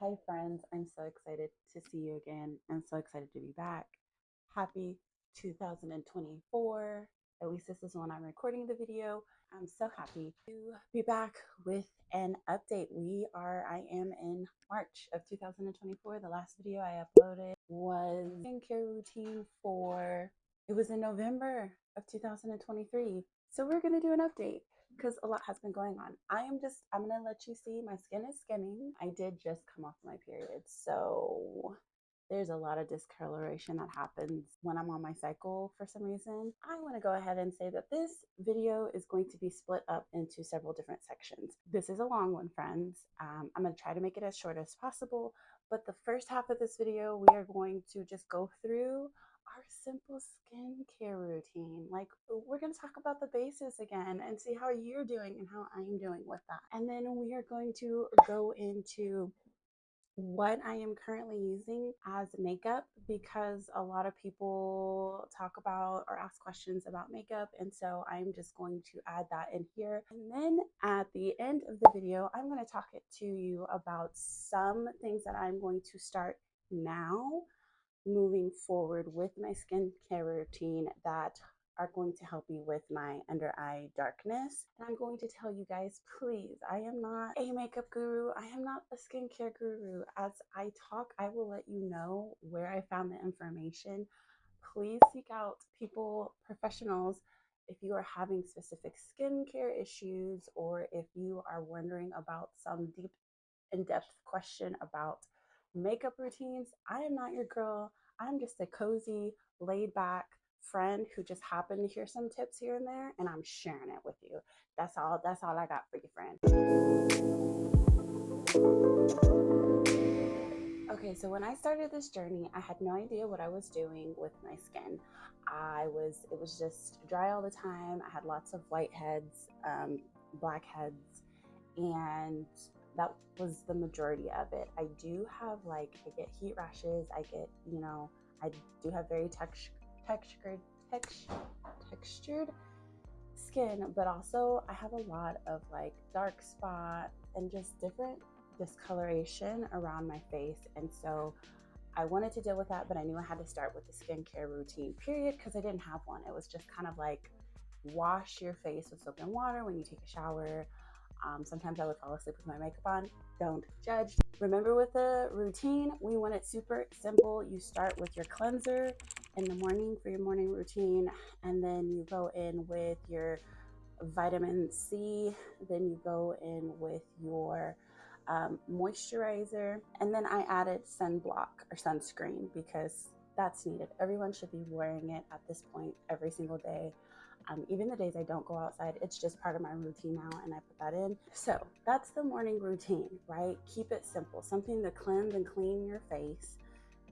Hi, friends. I'm so excited to see you again. I'm so excited to be back. Happy 2024. At least this is when I'm recording the video. I'm so happy to be back with an update. I am in March of 2024. The last video I uploaded was skincare routine it was in November of 2023. So we're going to do an update because a lot has been going on. I'm gonna let you see my skin is skinning. I did just come off my period, so there's a lot of discoloration that happens when I'm on my cycle for some reason. I want to go ahead and say that this video is going to be split up into several different sections. This is a long one, friends. I'm going to try to make it as short as possible, but the first half of this video, we are going to just go through our simple skincare routine. Like, we're going to talk about the basis again and see how you're doing and how I'm doing with that. And then we are going to go into what I am currently using as makeup, because a lot of people talk about or ask questions about makeup, and so I'm just going to add that in here. And then at the end of the video, I'm going to talk it to you about some things that I'm going to start now moving forward with my skincare routine that are going to help me with my under eye darkness. And I'm going to tell you guys, please, I am not a makeup guru. I am not a skincare guru. As I talk, I will let you know where I found the information. Please seek out professionals, if you are having specific skincare issues, or if you are wondering about some deep in-depth question about makeup routines. I am not your girl. I'm just a cozy, laid back friend who just happened to hear some tips here and there, and I'm sharing it with you. That's all I got for you, friend. Okay, so when I started this journey, I had no idea what I was doing with my skin. It was just dry all the time. I had lots of whiteheads, blackheads, and that was the majority of it. I do have I get heat rashes. I do have very textured skin, but also I have a lot of dark spots and just different discoloration around my face. And so I wanted to deal with that, but I knew I had to start with the skincare routine, period, because I didn't have one. It was just kind of like wash your face with soap and water when you take a shower. Sometimes I would fall asleep with my makeup on. Don't judge. Remember, with the routine, we want it super simple. You start with your cleanser in the morning for your morning routine, and then you go in with your vitamin C, then you go in with your moisturizer, and then I added sunblock or sunscreen because that's needed. Everyone should be wearing it at this point every single day. Even the days I don't go outside, it's just part of my routine now, and I put that in. So that's the morning routine, right? Keep it simple. Something to cleanse and clean your face,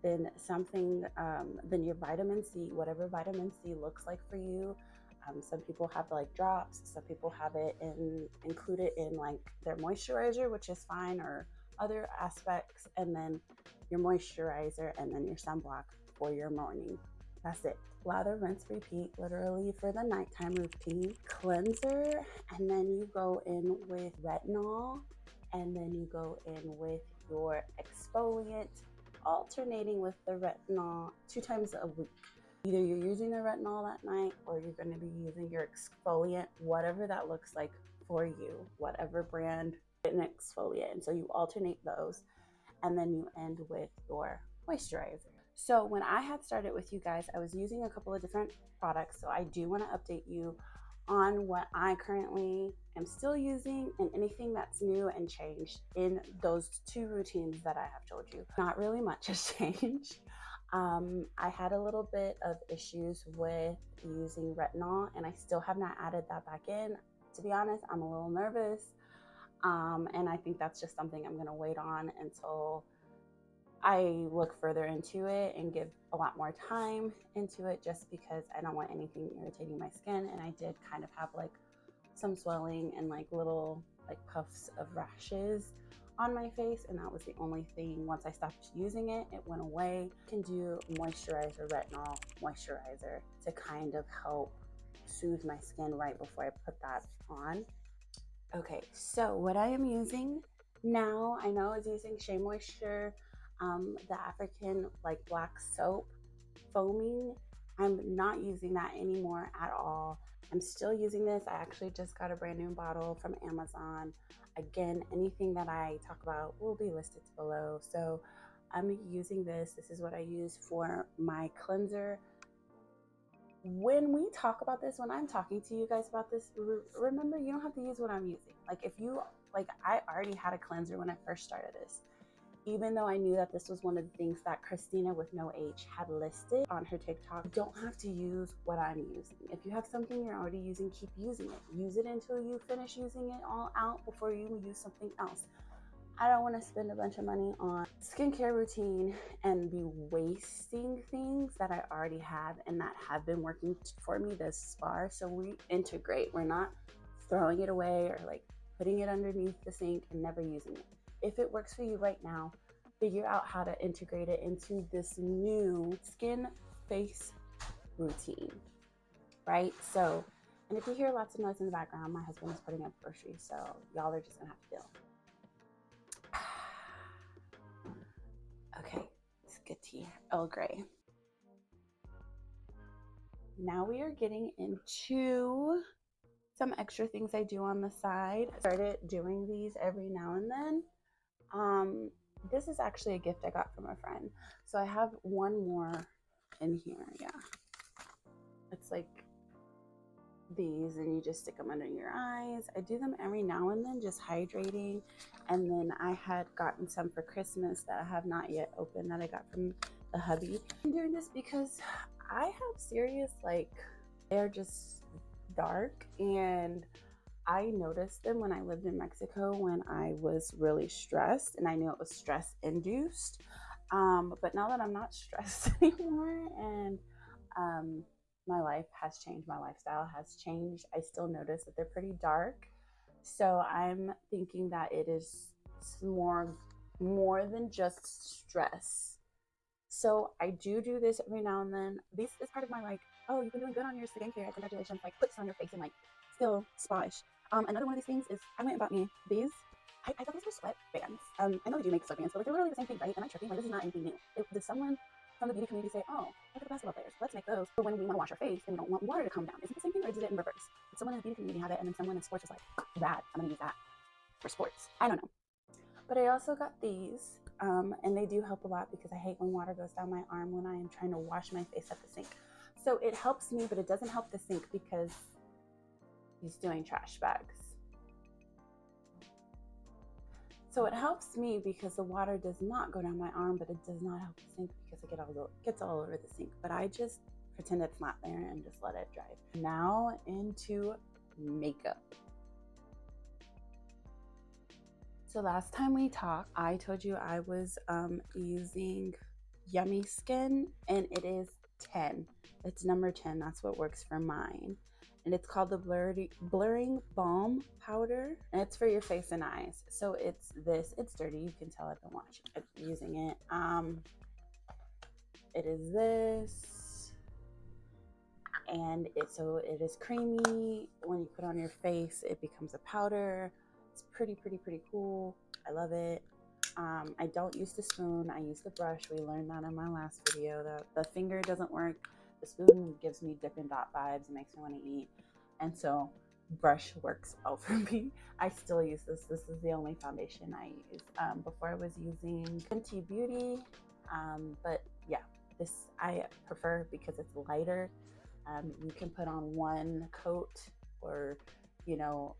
then then your vitamin C, whatever vitamin C looks like for you. Some people have drops, some people have it included in their moisturizer, which is fine, or other aspects, and then your moisturizer, and then your sunblock for your morning. That's it. Lather, rinse, repeat, literally for the nighttime routine. Cleanser, and then you go in with retinol, and then you go in with your exfoliant, alternating with the retinol 2 times a week. Either you're using the retinol that night, or you're going to be using your exfoliant, whatever that looks like for you, whatever brand, an exfoliant. And so you alternate those, and then you end with your moisturizer. So when I had started with you guys, I was using a couple of different products. So I do want to update you on what I currently am still using, and anything that's new and changed in those 2 routines that I have told you. Not really much has changed. I had a little bit of issues with using retinol, and I still have not added that back in. To be honest, I'm a little nervous, and I think that's just something I'm going to wait on until I look further into it and give a lot more time into it, just because I don't want anything irritating my skin. And I did kind of have some swelling and little puffs of rashes on my face, and that was the only thing. Once I stopped using it, it went away. You can do moisturizer, retinol moisturizer, to kind of help soothe my skin right before I put that on. Okay, so what I am using Now I know it's using Shea Moisture, the African like black soap foaming. I'm not using that anymore at all. I'm still using this. I actually just got a brand new bottle from Amazon. Again, anything that I talk about will be listed below. So I'm using this. This is what I use for my cleanser. When we talk about this, when I'm talking to you guys about this, remember, you don't have to use what I'm using. Like if you, like I already had a cleanser when I first started this. Even though I knew that this was one of the things that Christina with no H had listed on her TikTok, you don't have to use what I'm using. If you have something you're already using, keep using it. Use it until you finish using it all out before you use something else. I don't want to spend a bunch of money on skincare routine and be wasting things that I already have and that have been working for me this far. So we integrate. We're not throwing it away or like putting it underneath the sink and never using it. If it works for you right now, figure out how to integrate it into this new skin face routine, right? So, and if you hear lots of noise in the background, my husband is putting up groceries, so y'all are just gonna have to deal. Okay, it's good tea, Earl Grey. Now we are getting into some extra things I do on the side. I started doing these every now and then. This is actually a gift I got from a friend. So I have one more in here. Yeah. It's like these, and you just stick them under your eyes. I do them every now and then, just hydrating. And then I had gotten some for Christmas that I have not yet opened that I got from the hubby. I'm doing this because I have serious, like, they're just dark, and I noticed them when I lived in Mexico when I was really stressed, and I knew it was stress induced. But now that I'm not stressed anymore, and my life has changed, my lifestyle has changed, I still notice that they're pretty dark. So I'm thinking that it is more than just stress. So I do this every now and then. This is part of my like, oh, you've been doing good on your skincare, congratulations, like put this on your face and like feel spottish. Another one of these things is I went and bought me these. I thought these were sweatbands. I know they do make sweatbands, but like they're literally the same thing, right? Am I tripping? Like this is not anything new. Did someone from the beauty community say, oh, look at the basketball players, let's make those for when we want to wash our face and we don't want water to come down? Is it the same thing, or did it in reverse? Did someone in the beauty community have it, and then someone in sports was like, rad, I'm gonna use that for sports? I don't know. But I also got these, and they do help a lot because I hate when water goes down my arm when I am trying to wash my face at the sink. So it helps me, but it doesn't help the sink because he's doing trash bags. So it helps me because the water does not go down my arm, but it does not help the sink because it gets all over the sink. But I just pretend it's not there and just let it dry. Now into makeup. So last time we talked, I told you I was using Yummy Skin, and it is 10. It's number 10. That's what works for mine. And it's called the Blurring Balm Powder. And it's for your face and eyes. So it's this. It's dirty. You can tell I've been using it. It is this. And it is creamy. When you put it on your face, it becomes a powder. It's pretty cool. I love it. I don't use the spoon. I use the brush. We learned that in my last video. The finger doesn't work. The spoon gives me Dippin' Dot vibes. It makes me want to eat. And so brush works well for me. I still use this. This is the only foundation I use. Before I was using Fenty Beauty. But yeah, this I prefer because it's lighter. You can put on one coat, or, you know,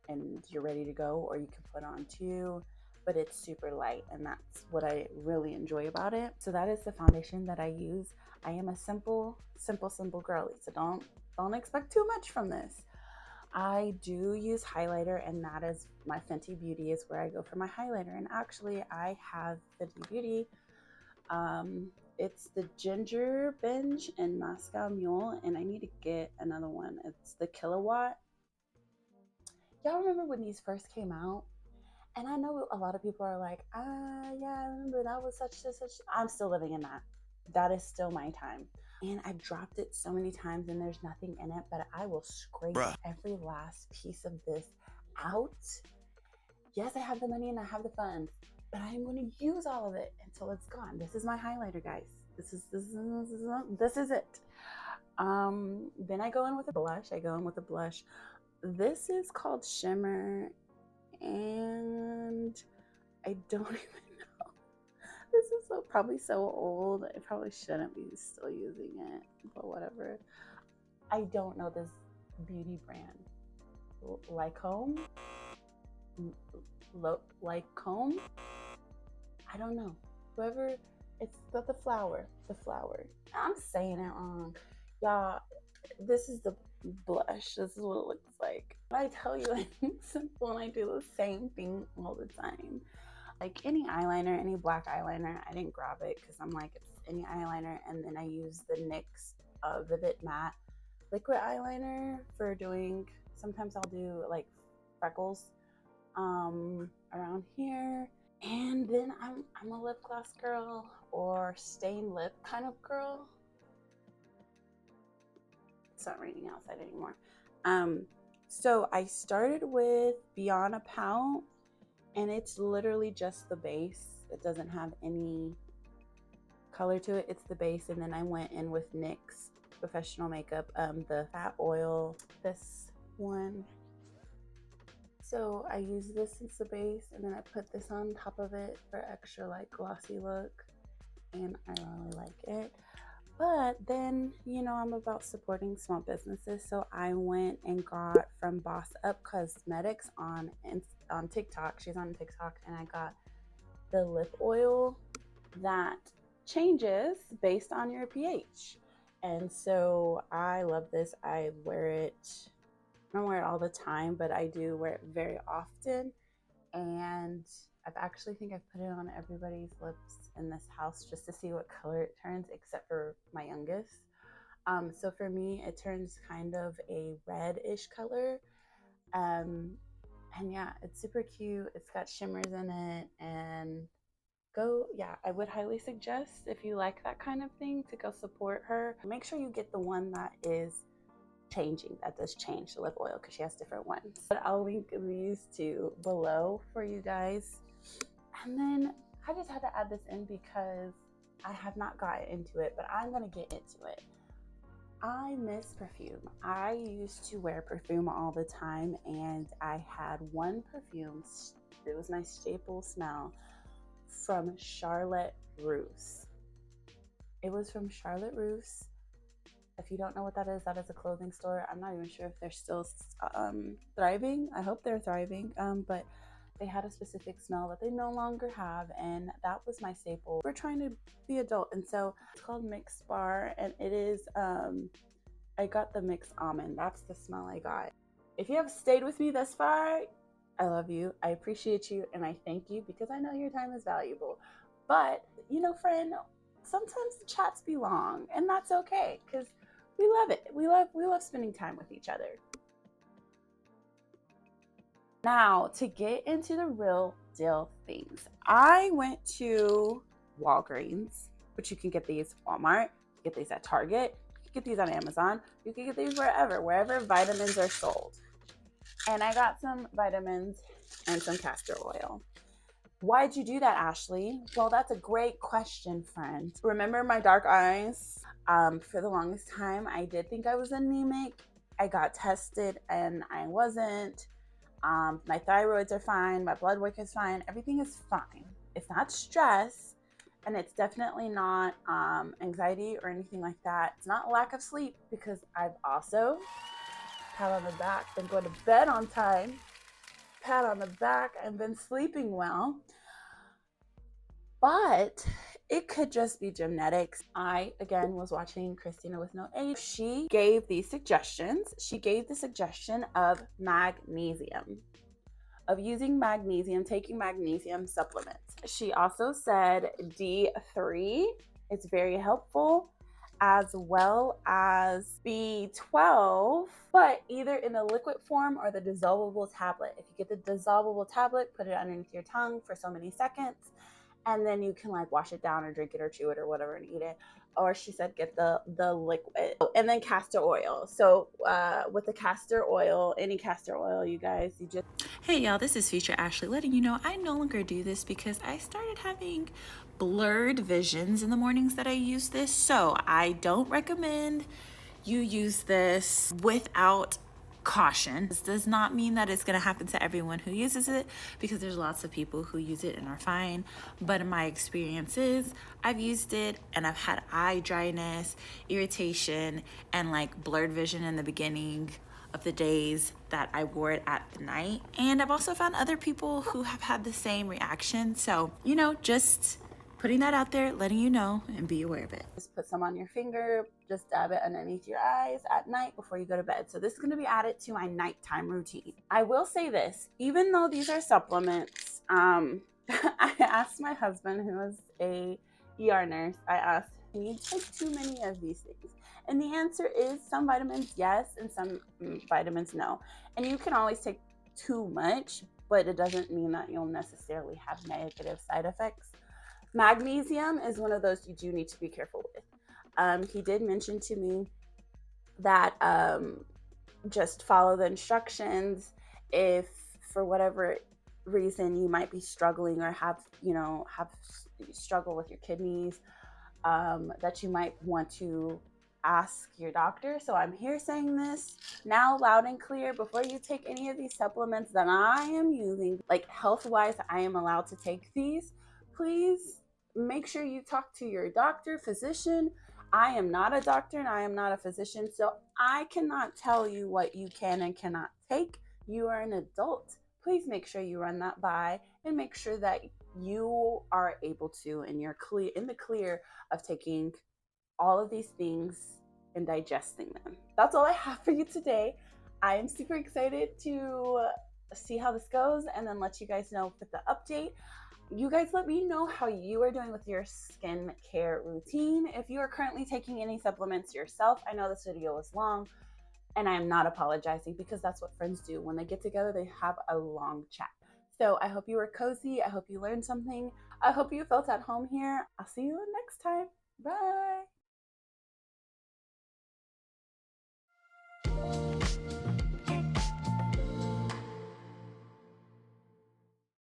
and you're ready to go, or you can put on two, but it's super light, and that's what I really enjoy about it. So that is the foundation that I use. I am a simple girly, so don't expect too much from this. I do use highlighter, and that is my Fenty Beauty is where I go for my highlighter. And actually I have Fenty Beauty. It's the Ginger Binge and Moscow Mule, and I need to get another one. It's the Kilowatt. Y'all remember when these first came out? And I know a lot of people are like, yeah, I remember that was such. I'm still living in that. That is still my time. And I've dropped it so many times and there's nothing in it, but I will scrape every last piece of this out Yes, I have the money and I have the funds, but I'm going to use all of it until it's gone. This is my highlighter, guys. This is it. Then I go in with a blush. This is called Shimmer, and I don't even know. This is probably so old. I probably shouldn't be still using it, but whatever. I don't know this beauty brand. Lycombe? Lycombe? I don't know. Whoever, it's the flower. I'm saying it wrong. Y'all, this is the blush. This is what it looks like. I tell you, I'm simple and I do the same thing all the time. Like any eyeliner, any black eyeliner, I didn't grab it because I'm like, it's any eyeliner. And then I use the NYX Vivid Matte liquid eyeliner for doing, sometimes I'll do like freckles around here. And then I'm a lip gloss girl or stained lip kind of girl. It's not raining outside anymore. So I started with Beyond a Pout, and it's literally just the base. It doesn't have any color to it. It's the base. And then I went in with NYX Professional Makeup, the Fat Oil, this one. So I use this as the base, and then I put this on top of it for extra like glossy look, and I really like it. But then, you know, I'm about supporting small businesses, so I went and got from Boss Up Cosmetics on TikTok. She's on TikTok, and I got the lip oil that changes based on your pH. And so I love this. I wear it. I don't wear it all the time, but I do wear it very often. And I've actually think I've put it on everybody's lips in this house just to see what color it turns, except for my youngest. So for me, it turns kind of a reddish color. And yeah, it's super cute. It's got shimmers in it, and I would highly suggest, if you like that kind of thing, to go support her. Make sure you get the one that is changing, that does change the lip oil, because she has different ones. But I'll link these two below for you guys. And then I just had to add this in because I have not gotten into it, but I'm gonna get into it. I miss perfume. I used to wear perfume all the time, and I had one perfume. It was my staple smell from Charlotte Russe. It was from Charlotte Russe. If you don't know what that is a clothing store. I'm not even sure if they're still thriving. I hope they're thriving, but they had a specific smell that they no longer have, and that was my staple. We're trying to be adult, and so it's called Mix Bar, and it is, I got the Mix Almond. That's the smell I got. If you have stayed with me thus far, I love you, I appreciate you, and I thank you, because I know your time is valuable. But, you know, friend, sometimes the chats be long, and that's okay, because we love it. We love spending time with each other. Now, to get into the real deal things, I went to Walgreens, but you can get these at Walmart, you can get these at Target, you can get these on Amazon, you can get these wherever vitamins are sold. And I got some vitamins and some castor oil. Why'd you do that, Ashley? Well, that's a great question, friend. Remember my dark eyes? For the longest time, I did think I was anemic. I got tested and I wasn't. My thyroids are fine. My blood work is fine. Everything is fine. It's not stress, and it's definitely not anxiety or anything like that. It's not lack of sleep, because I've also, pat on the back, been going to bed on time. Pat on the back, I've been sleeping well. But it could just be genetics. I, again, was watching Christina with No Age. She gave these suggestions. She gave the suggestion of magnesium, of using magnesium, taking magnesium supplements. She also said D3 is very helpful, as well as B12, but either in the liquid form or the dissolvable tablet. If you get the dissolvable tablet, put it underneath your tongue for so many seconds, and then you can like wash it down or drink it or chew it or whatever and eat it. Or she said get the liquid. And then castor oil. So with the castor oil, any castor oil, you guys, you just... Hey y'all, this is Future Ashley letting you know I no longer do this because I started having blurred visions in the mornings that I use this. So I don't recommend you use this without caution. This does not mean that it's going to happen to everyone who uses it, because there's lots of people who use it and are fine. But in my experiences, I've used it and I've had eye dryness, irritation, and like blurred vision in the beginning of the days that I wore it at the night. And I've also found other people who have had the same reaction. So, just putting that out there, letting you know, and be aware of it. Just put some on your finger, just dab it underneath your eyes at night before you go to bed. So this is going to be added to my nighttime routine. I will say this, even though these are supplements, I asked my husband, who is a ER nurse, I asked, can you take too many of these things? And the answer is some vitamins, yes, and some vitamins, no. And you can always take too much, but it doesn't mean that you'll necessarily have negative side effects. Magnesium is one of those you do need to be careful with. He did mention to me that just follow the instructions. If for whatever reason you might be struggling or have struggle with your kidneys, that you might want to ask your doctor. So I'm here saying this now loud and clear: before you take any of these supplements that I am using, like health wise, I am allowed to take these. Please make sure you talk to your doctor, physician. I am not a doctor and I am not a physician, so I cannot tell you what you can and cannot take. You are an adult. Please make sure you run that by and make sure that you are able to, and you're clear in the clear of taking all of these things and digesting them. That's all I have for you today. I am super excited to see how this goes and then let you guys know with the update. You guys let me know how you are doing with your skin care routine. If you are currently taking any supplements yourself, I know this video was long and I am not apologizing, because that's what friends do. When they get together, they have a long chat. So I hope you were cozy. I hope you learned something. I hope you felt at home here. I'll see you next time. Bye.